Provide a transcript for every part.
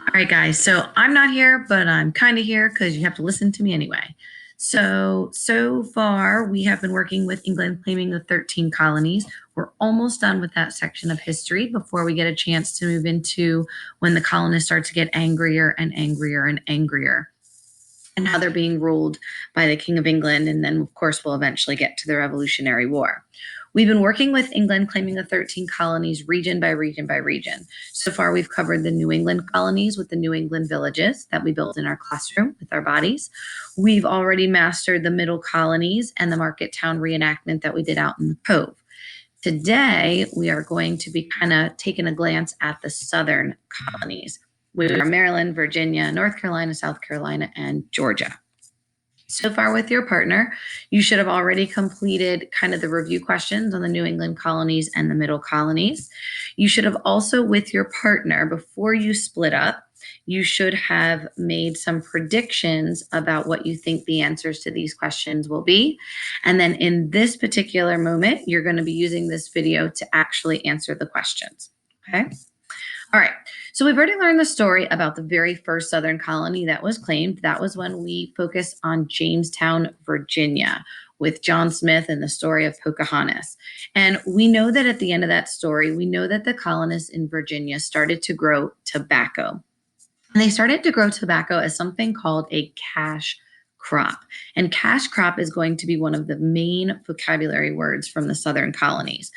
All right, guys. So I'm not here, but I'm kind of here because you have to listen to me anyway. So far, we have been working with England claiming the 13 colonies. We're almost done with that section of history before we get a chance to move into when the colonists start to get angrier and angrier and angrier, and how they're being ruled by the King of England. And then, of course, we'll eventually get to the Revolutionary War. We've been working with England claiming the 13 colonies region by region by region. So far, we've covered the New England colonies with the New England villages that we built in our classroom with our bodies. We've already mastered the middle colonies and the market town reenactment that we did out in the Cove. Today, we are going to be kind of taking a glance at the southern colonies. We are Maryland, Virginia, North Carolina, South Carolina, and Georgia. So far with your partner, you should have already completed kind of the review questions on the New England colonies and the middle colonies. You should have also, with your partner, before you split up, you should have made some predictions about what you think the answers to these questions will be. And then in this particular moment, you're going to be using this video to actually answer the questions. Okay? All right, so we've already learned the story about the very first Southern colony that was claimed. That was when we focused on Jamestown, Virginia, with John Smith and the story of Pocahontas. And we know that at the end of that story, we know that the colonists in Virginia started to grow tobacco. And they started to grow tobacco as something called a cash crop. And cash crop is going to be one of the main vocabulary words from the Southern colonies.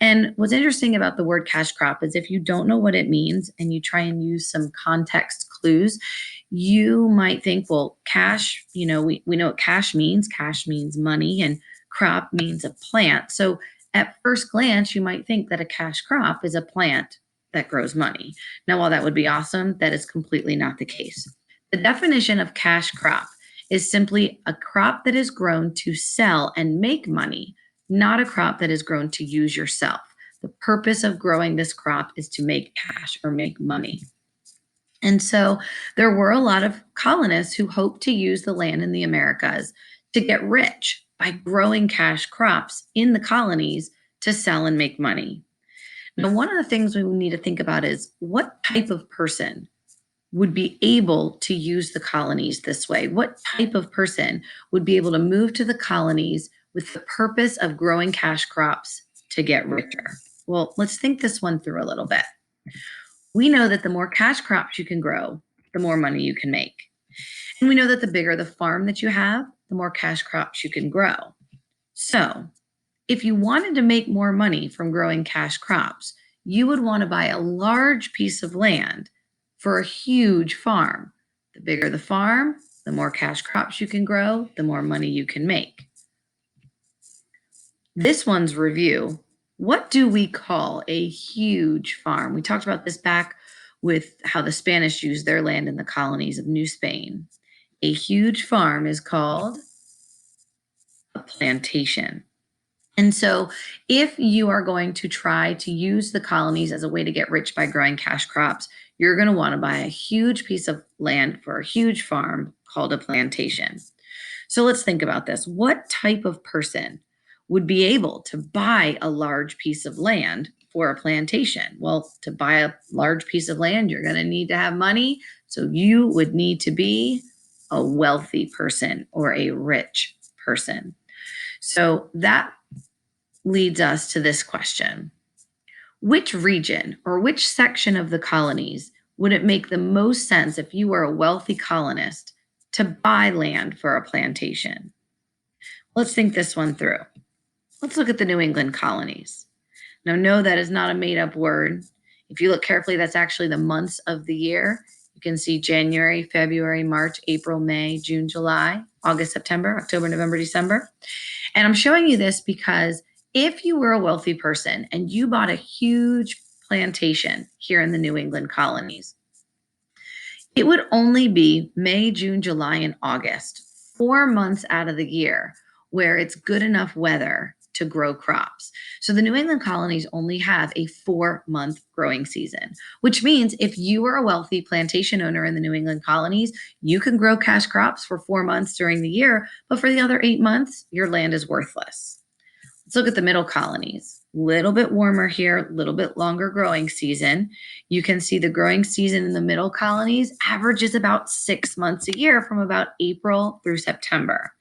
And what's interesting about the word cash crop is if you don't know what it means and you try and use some context clues, you might think, well, cash, we know what cash means. Cash means money and crop means a plant. So at first glance, you might think that a cash crop is a plant that grows money. Now, while that would be awesome, that is completely not the case. The definition of cash crop is simply a crop that is grown to sell and make money, not a crop that is grown to use yourself. The purpose of growing this crop is to make cash or make money. And so there were a lot of colonists who hoped to use the land in the Americas to get rich by growing cash crops in the colonies to sell and make money. Now, one of the things we need to think about is what type of person would be able to use the colonies this way? What type of person would be able to move to the colonies with the purpose of growing cash crops to get richer? Well, let's think this one through a little bit. We know that the more cash crops you can grow, the more money you can make. And we know that the bigger the farm that you have, the more cash crops you can grow. So if you wanted to make more money from growing cash crops, you would want to buy a large piece of land for a huge farm. The bigger the farm, the more cash crops you can grow, the more money you can make. This one's review. What do we call a huge farm? We talked about this back with how the Spanish used their land in the colonies of New Spain. A huge farm is called a plantation. And so if you are going to try to use the colonies as a way to get rich by growing cash crops, you're going to want to buy a huge piece of land for a huge farm called a plantation. So let's think about this. What type of person would be able to buy a large piece of land for a plantation? Well, to buy a large piece of land, you're going to need to have money. So you would need to be a wealthy person or a rich person. So that leads us to this question. Which region or which section of the colonies would it make the most sense if you were a wealthy colonist to buy land for a plantation? Let's think this one through. Let's look at the New England colonies. Now, no, that is not a made-up word. If you look carefully, that's actually the months of the year. You can see January, February, March, April, May, June, July, August, September, October, November, December. And I'm showing you this because if you were a wealthy person and you bought a huge plantation here in the New England colonies, it would only be May, June, July, and August, 4 months out of the year, where it's good enough weather to grow crops. So the New England colonies only have a 4-month growing season, which means if you are a wealthy plantation owner in the New England colonies, you can grow cash crops for 4 months during the year, but for the other 8 months, your land is worthless. Let's look at the middle colonies. A little bit warmer here, a little bit longer growing season. You can see the growing season in the middle colonies averages about 6 months a year from about April through September.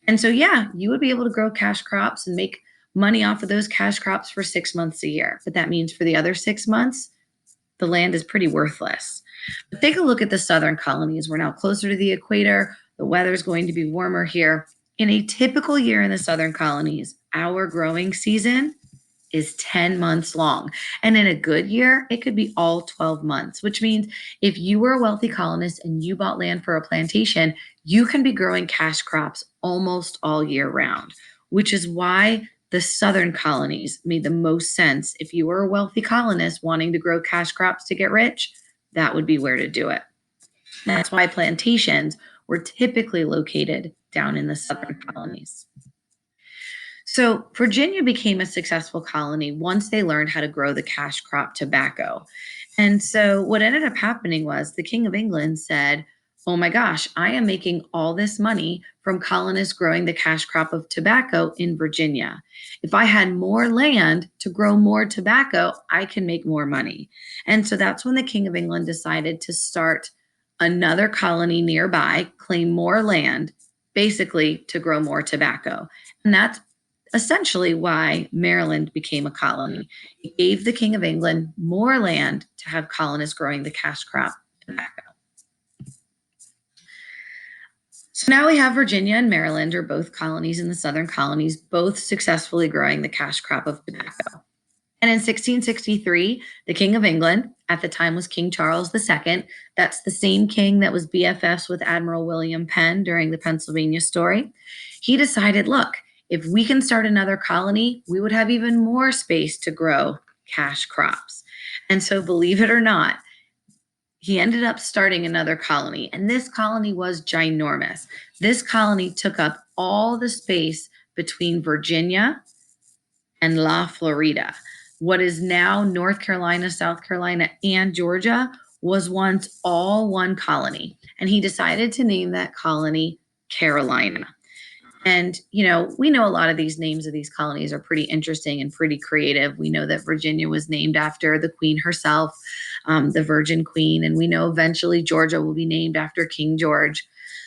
And so, yeah, you would be able to grow cash crops and make money off of those cash crops for 6 months a year. But that means for the other 6 months, the land is pretty worthless. But take a look at the southern colonies. We're now closer to the equator. The weather is going to be warmer here. In a typical year in the southern colonies, our growing season is 10 months long. And in a good year, it could be all 12 months, which means if you were a wealthy colonist and you bought land for a plantation, you can be growing cash crops almost all year round, which is why the southern colonies made the most sense. If you were a wealthy colonist wanting to grow cash crops to get rich, that would be where to do it. That's why plantations were typically located down in the southern colonies. So Virginia became a successful colony once they learned how to grow the cash crop tobacco. And so what ended up happening was the King of England said, "Oh my gosh, I am making all this money from colonists growing the cash crop of tobacco in Virginia. If I had more land to grow more tobacco, I can make more money." And so that's when the King of England decided to start another colony nearby, claim more land, basically to grow more tobacco. And that's essentially why Maryland became a colony. It gave the King of England more land to have colonists growing the cash crop tobacco. So now we have Virginia and Maryland, are both colonies in the southern colonies, both successfully growing the cash crop of tobacco. And in 1663, the King of England, at the time was King Charles II, that's the same king that was BFFs with Admiral William Penn during the Pennsylvania story, he decided, look, if we can start another colony, we would have even more space to grow cash crops. And so, believe it or not, he ended up starting another colony, and this colony was ginormous. This colony took up all the space between Virginia and La Florida. What is now North Carolina, South Carolina, and Georgia was once all one colony. And he decided to name that colony Carolina. And, we know a lot of these names of these colonies are pretty interesting and pretty creative. We know that Virginia was named after the queen herself, the Virgin Queen. And we know eventually Georgia will be named after King George.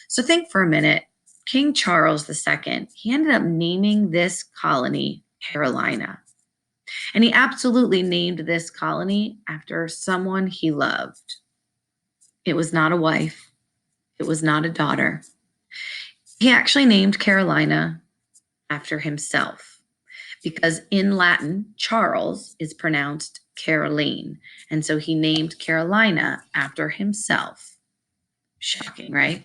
So think for a minute. King Charles II, he ended up naming this colony Carolina. And he absolutely named this colony after someone he loved. It was not a wife. It was not a daughter. He actually named Carolina after himself because in Latin, Charles is pronounced Caroline. And so he named Carolina after himself. Shocking, right?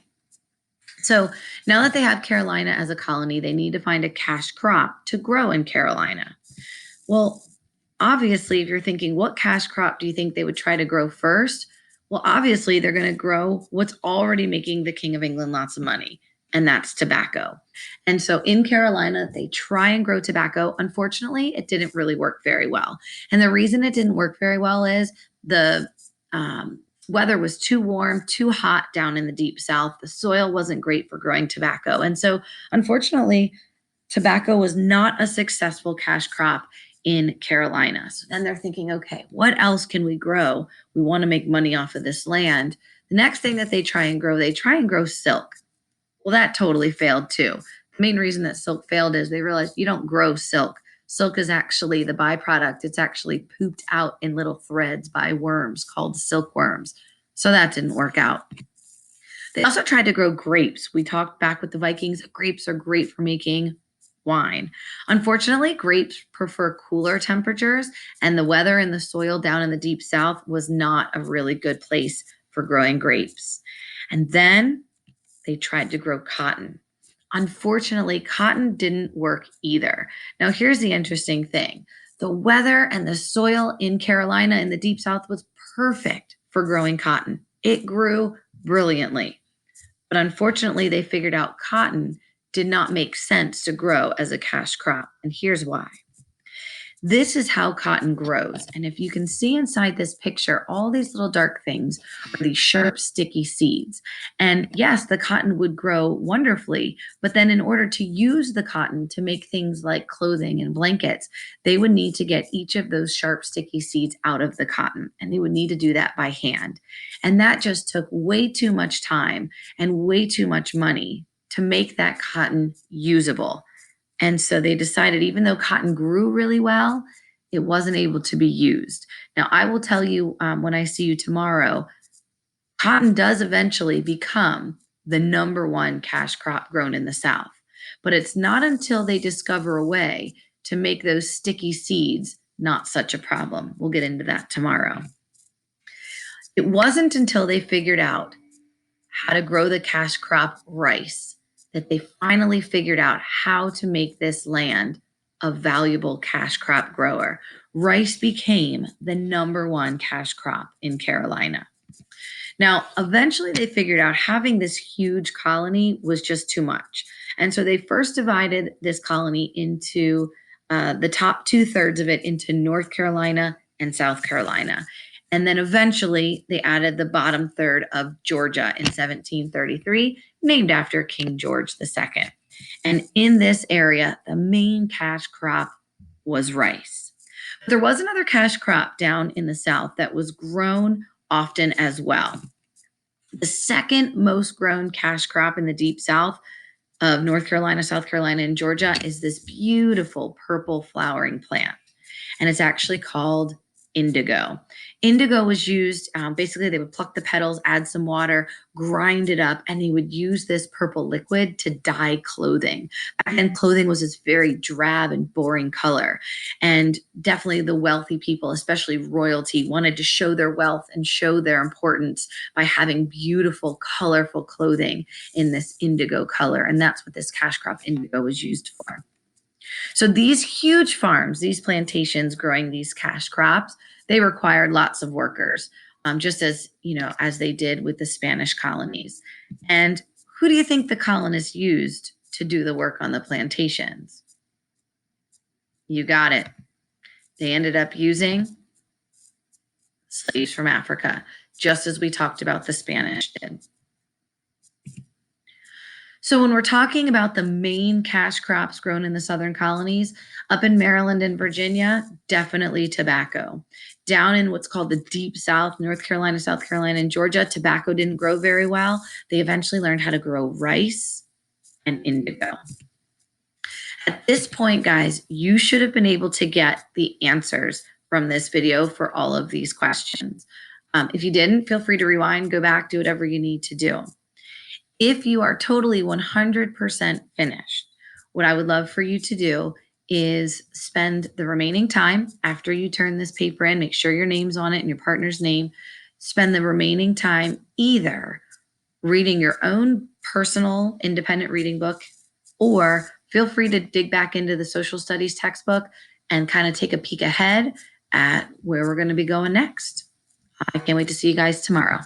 So now that they have Carolina as a colony, they need to find a cash crop to grow in Carolina. Well, obviously, if you're thinking, what cash crop do you think they would try to grow first? Well, obviously, they're going to grow what's already making the King of England lots of money, and that's tobacco. And so in Carolina, they try and grow tobacco. Unfortunately, it didn't really work very well. And the reason it didn't work very well is the weather was too warm, too hot down in the deep south. The soil wasn't great for growing tobacco. And so, unfortunately, tobacco was not a successful cash crop in Carolina. So then they're thinking, okay, what else can we grow? We want to make money off of this land. The next thing that they try and grow silk. Well, that totally failed too. The main reason that silk failed is they realized you don't grow silk. Silk is actually the byproduct. It's actually pooped out in little threads by worms called silkworms. So that didn't work out. They also tried to grow grapes. We talked back with the Vikings. Grapes are great for making wine. Unfortunately, grapes prefer cooler temperatures, and the weather and the soil down in the deep south was not a really good place for growing grapes. And then they tried to grow cotton. Unfortunately, cotton didn't work either. Now, here's the interesting thing. The weather and the soil in Carolina in the deep south was perfect for growing cotton. It grew brilliantly. But unfortunately, they figured out cotton did not make sense to grow as a cash crop. And here's why. This is how cotton grows. And if you can see inside this picture, all these little dark things are these sharp, sticky seeds. And yes, the cotton would grow wonderfully, but then in order to use the cotton to make things like clothing and blankets, they would need to get each of those sharp, sticky seeds out of the cotton. And they would need to do that by hand. And that just took way too much time and way too much money to make that cotton usable. And so they decided, even though cotton grew really well, it wasn't able to be used. Now, I will tell you when I see you tomorrow, cotton does eventually become the number one cash crop grown in the South. But it's not until they discover a way to make those sticky seeds not such a problem. We'll get into that tomorrow. It wasn't until they figured out how to grow the cash crop rice that they finally figured out how to make this land a valuable cash crop grower. Rice became the number one cash crop in Carolina. Now, eventually they figured out having this huge colony was just too much. And so they first divided this colony into the top 2/3 of it into North Carolina and South Carolina. And then eventually they added the bottom third of Georgia in 1733, named after King George II. And in this area, the main cash crop was rice. But there was another cash crop down in the South that was grown often as well. The second most grown cash crop in the deep South of North Carolina, South Carolina, and Georgia is this beautiful purple flowering plant. And it's actually called indigo. Indigo was used, basically they would pluck the petals, add some water, grind it up, and they would use this purple liquid to dye clothing. Back then, clothing was this very drab and boring color. And definitely the wealthy people, especially royalty, wanted to show their wealth and show their importance by having beautiful, colorful clothing in this indigo color. And that's what this cash crop indigo was used for. So these huge farms, these plantations growing these cash crops, they required lots of workers, just as as they did with the Spanish colonies. And who do you think the colonists used to do the work on the plantations? You got it. They ended up using slaves from Africa, just as we talked about the Spanish did. So when we're talking about the main cash crops grown in the southern colonies, up in Maryland and Virginia, definitely tobacco. Down in what's called the deep South, North Carolina, South Carolina, and Georgia, tobacco didn't grow very well. They eventually learned how to grow rice and indigo. At this point, guys, you should have been able to get the answers from this video for all of these questions. If you didn't, feel free to rewind, go back, do whatever you need to do. If you are totally 100% finished, what I would love for you to do is spend the remaining time after you turn this paper in, make sure your name's on it and your partner's name, spend the remaining time either reading your own personal independent reading book, or feel free to dig back into the social studies textbook and kind of take a peek ahead at where we're going to be going next. I can't wait to see you guys tomorrow.